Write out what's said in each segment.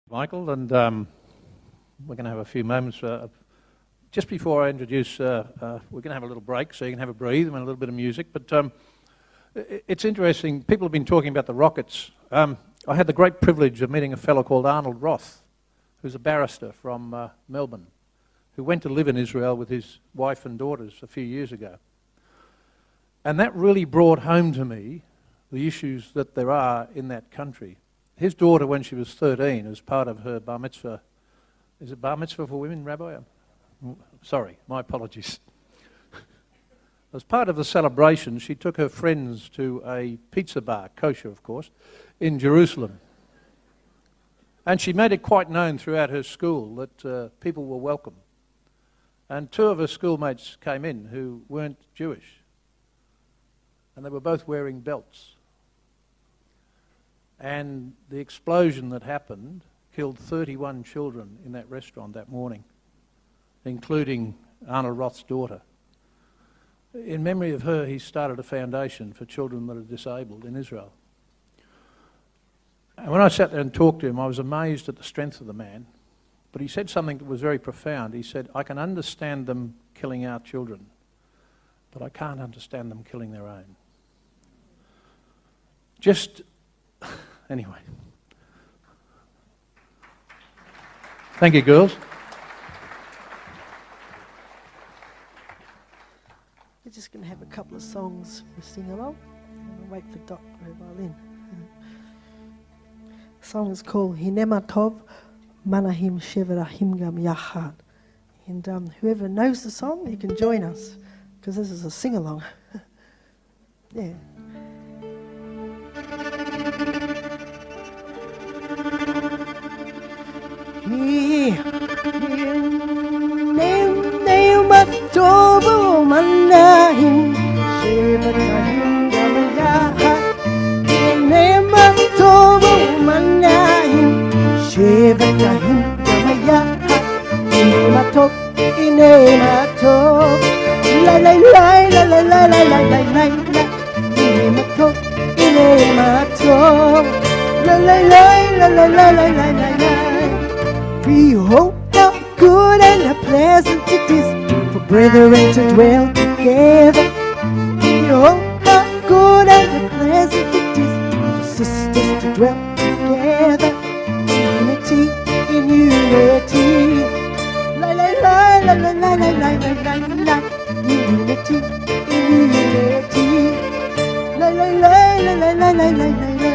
Michael, and we're going to have a few moments. Just before I introduce, we're going to have a little break so you can have a breathe and a little bit of music. But it's interesting, people have been talking about the rockets. I had the great privilege of meeting a fellow called Arnold Roth, who's a barrister from Melbourne, who went to live in Israel with his wife and daughters a few years ago. And that really brought home to me the issues that there are in that country. His daughter, when she was 13, as part of her bar mitzvah, is it bar mitzvah for women, Rabbi? Sorry, my apologies. As part of the celebration, she took her friends to a pizza bar, kosher of course, in Jerusalem. And she made it quite known throughout her school that people were welcome. And two of her schoolmates came in who weren't Jewish. And they were both wearing belts. And the explosion that happened killed 31 children in that restaurant that morning, including Arnold Roth's daughter. In memory of her, he started a foundation for children that are disabled in Israel. And when I sat there and talked to him, I was amazed at the strength of the man. But he said something that was very profound. He said, I can understand them killing our children, but I can't understand them killing their own. Anyway. Thank you, girls. We're just going to have a couple of songs to sing along. We'll wait for Doc for her violin. The song is called Hinema Tov Manahim Sheverahim Gam Yachad. And whoever knows the song, you can join us, because this is a sing-along. Yeah. Tobo manahim shevatahim gamayahat. Nema tobo manahim shevatahim gamayahat. Inema top, inema top. La la la la la la la la la la. Inema top, inema top. La la la la la la la la la la. We hope how good and how pleasant it is for brethren to dwell together. Oh, how good and how pleasant it is for sisters to dwell together. Unity in unity. La la la la la la la la la la la. Unity in unity. La la la la la la la la la la.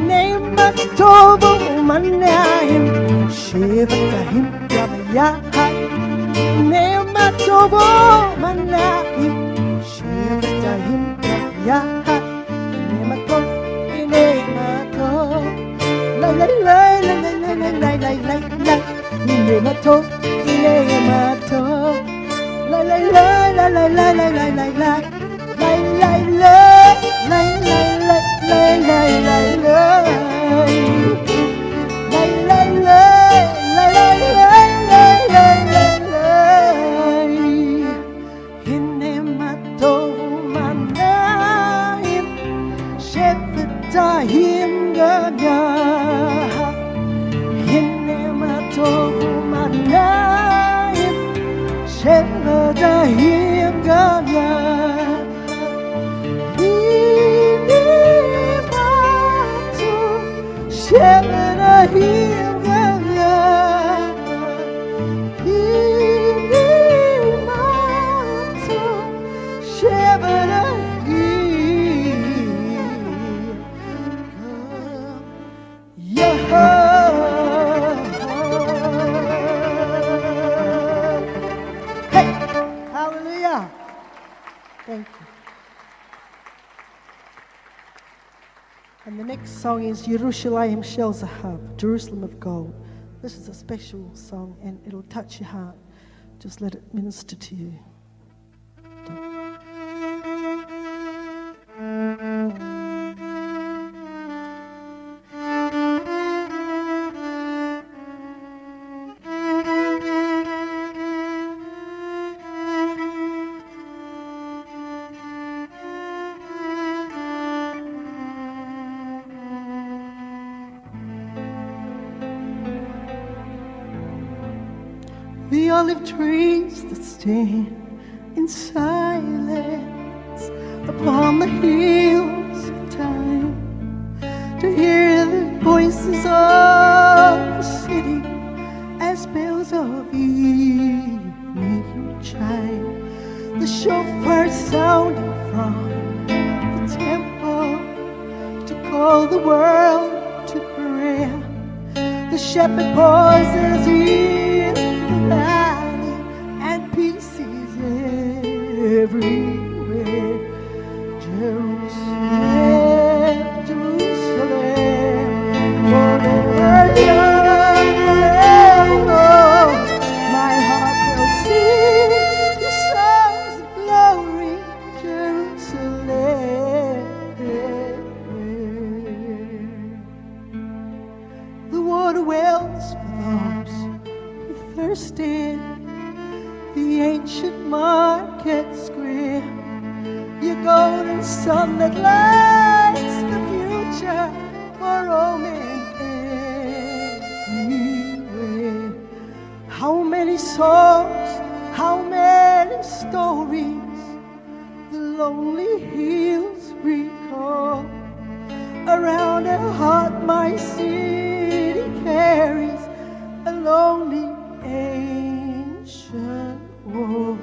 Name of Tobo Manahim Shevatahim Gamayahat. Nema Tobo Manahim Shevatahim Gamayahat. Nema Tob, Nema Tob. La la la la la la la la la la la. Nema Tob, Nema Tob. La la la la la la la la la la. La la la la la la la la la la. Him gaya, hinema tovu manayim, shevada him gaya, hinema tovu, shevada him gaya, hinema tovu, shevada him. Hey, hallelujah. Thank you. And the next song is Yerushalayim Shel Zahab, Jerusalem of Gold. This is a special song and it'll touch your heart. Just let it minister to you. the olive trees that stand in silence upon the hills of time, to hear the voices of the city as bells of evening chime, the shofar sounding from the temple to call the world to prayer. The shepherd pauses in the valley and peace is everywhere. Jerusalem, Jerusalem, forever young, my heart will sing your songs of glory, Jerusalem. The water wells for those who thirsted, the ancient market square, your golden sun that lights the future for all men everywhere. How many songs, how many stories the lonely hills recall. Around her heart my city carries a lonely ancient wall.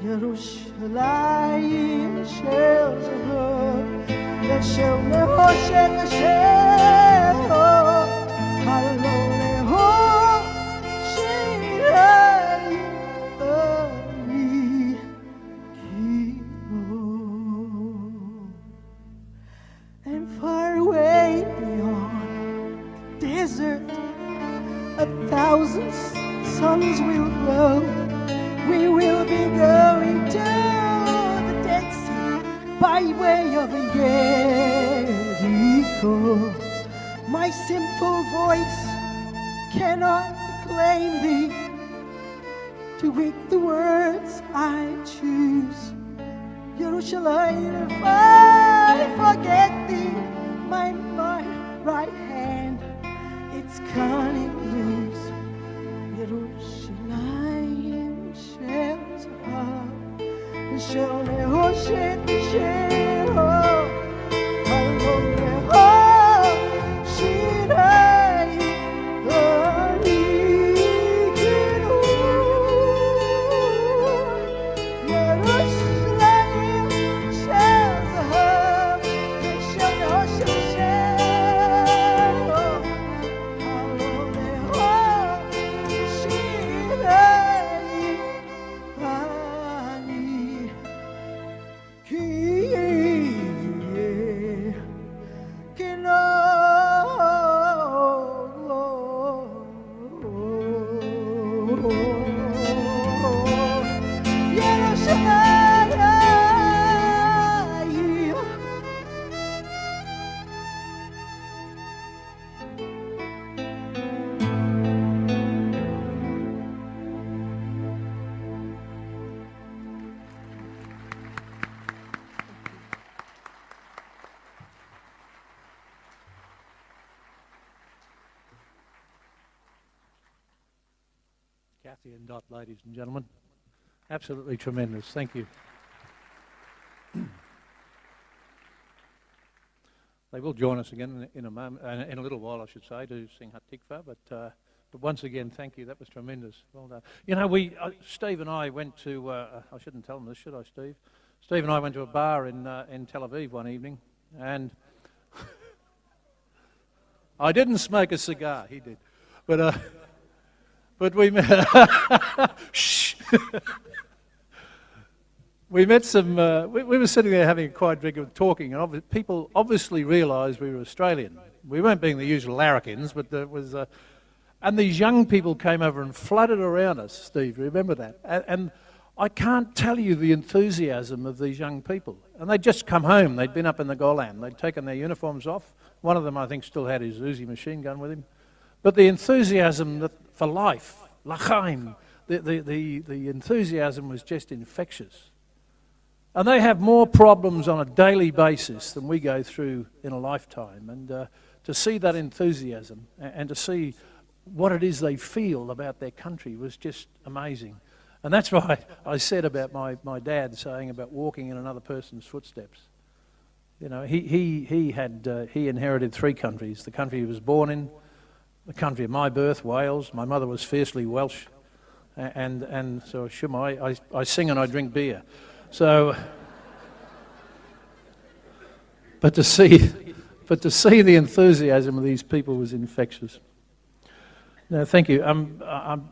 Yerushalayim shells above, that shall never shed the shadow. Hallelujah, and far away beyond the desert, 1,000 suns will glow. We will be going to the Dead Sea by way of Jericho. My simple voice cannot proclaim thee, to weak the words I choose. Jerusalem, if I forget thee, my right hand, it's cunning loose. Jerusalem shells above, shall never shed the shadow. Kathy and Dot, ladies and gentlemen. Absolutely tremendous. Thank you. They will join us again in a moment, in a little while, I should say, to sing Hatikva. But once again, thank you. That was tremendous. Well done. You know, Steve and I went to. I shouldn't tell them this, should I, Steve? Steve and I went to a bar in Tel Aviv one evening, and I didn't smoke a cigar. He did, but we met. Shh. We met some. We were sitting there having a quiet drink and talking, and people obviously realised we were Australian. We weren't being the usual larrikins, but there was. And these young people came over and flooded around us. Steve, remember that? And I can't tell you the enthusiasm of these young people. And they'd just come home. They'd been up in the Golan. They'd taken their uniforms off. One of them, I think, still had his Uzi machine gun with him. But the enthusiasm for life, l'chaim, the enthusiasm was just infectious. And they have more problems on a daily basis than we go through in a lifetime. And to see that enthusiasm and to see what it is they feel about their country was just amazing. And that's why I said about my dad saying about walking in another person's footsteps. You know, he inherited 3 countries: the country he was born in, the country of my birth, Wales. My mother was fiercely Welsh, and so I sing and I drink beer. So, but to see the enthusiasm of these people was infectious. No, thank you.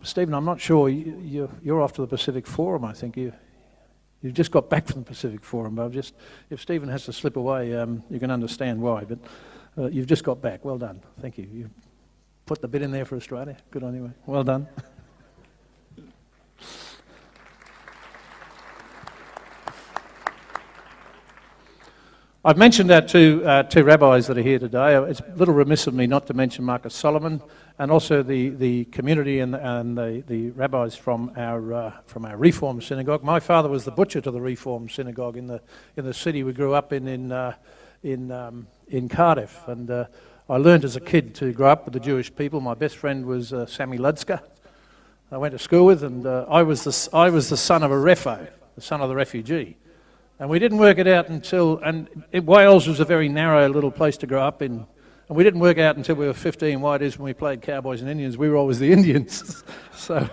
Stephen, I'm not sure, you're off to the Pacific Forum, I think. You've just got back from the Pacific Forum, but if Stephen has to slip away, you can understand why, but you've just got back. Well done. Thank you. You put the bit in there for Australia. Good on you, mate. Well done. I've mentioned our two rabbis that are here today. It's a little remiss of me not to mention Marcus Solomon, and also the community and the rabbis from our Reform synagogue. My father was the butcher to the Reform synagogue in the city we grew up in Cardiff, and I learned as a kid to grow up with the Jewish people. My best friend was Sammy Ludska. I went to school with, and I was the son of a refo, the son of the refugee. And we didn't work it out until, Wales was a very narrow little place to grow up in, and we didn't work out until we were 15 why it is when we played Cowboys and Indians, we were always the Indians. So